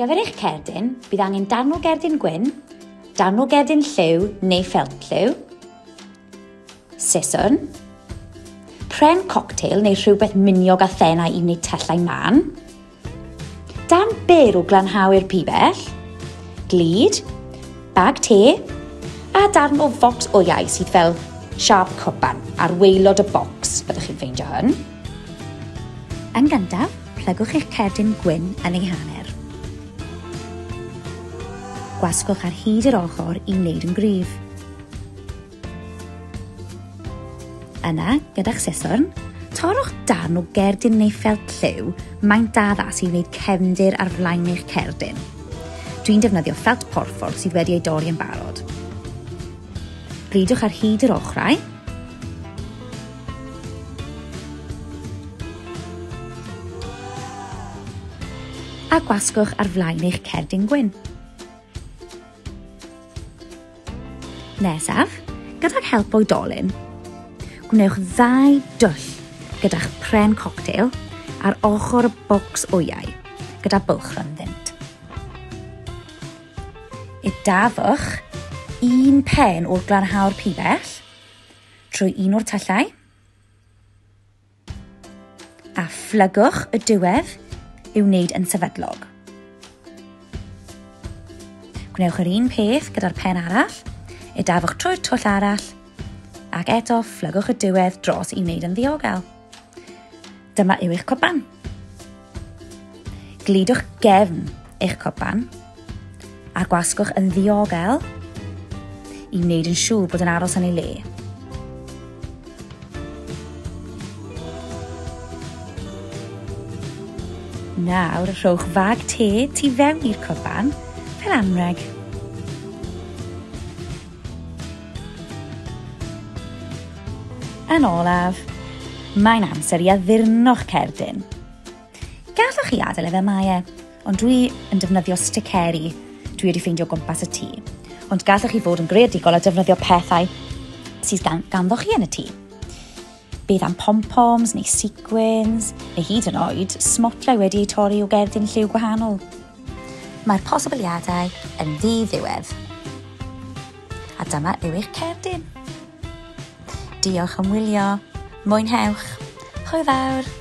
gyfer eich cerdyn, bydd angen darn o gerdyn gwyn, darn o gerdyn lliw neu ffelt lliw, siswrn, pren cocktail neu rhywbeth miniog a thennau i wneud tellau man, darn byr o glanhau'r pibell, glud, bag te, a darn o focs o iau sydd fel siarp cwpan ar waelod y bocs, byddwch chi'n ffeindio hwn. Yn gyntaf, plygwch eich cerdyn gwyn yn ei hanner. Gwasgwch ar hyd yr ochr i wneud yn gryf. Yna, gyda'ch siswrn, torrwch darn o gerdyn neu ffelt lliw maint addas i wneud cefndir ar flaen eich cerdyn. Dwi'n defnyddio ffelt porffor sydd wedi ei dorri yn barod. Bridwch ar hyd yr ochrau. A gwasgwch ar flaen eich cerdyn gwyn. Nesaf, gyda'ch help oedolyn, gwnewch 2 dwll gyda'ch pren cocktail ar ochr y bocs o iau, gyda bwlch rhynddynt. Udafwch 1 pen o'r glanhau'r pibell trwy un o'r tyllau a phlygwch y diwedd i'w wneud yn sefydlog. Gwnewch yr un peth gyda'r pen arall, udafwch trwy'r twll arall ac eto phlygwch y diwedd dros i wneud yn ddiogel. Dyma yw eich cwpan. Gludwch gefn eich cwpan a gwasgwch yn ddiogel i wneud yn siŵr bod yn aros yn ei le. Nawr, rhowch fag te tu fewn i'r cwpan fel anreg. Yn olaf, mae'n amser i addurno'ch cerdyn. Gallwch chi adael fe mae, ond dwi yn defnyddio sticeri dwi wedi ffeindio gwmpas y tŷ. Ond gallwch chi fod yn greadigol a defnyddio pethau sydd ganddoch chi yn y tŷ. Bydd am pom-poms neu sequins, neu hyd yn oed smotiau wedi eu torri o gerdyn lliw gwahanol. Mae'r posibiliadau yn ddi-ddiwedd. A dyma yw eich cerdyn. Diolch am wylio, mwynhewch, hwyl fawr.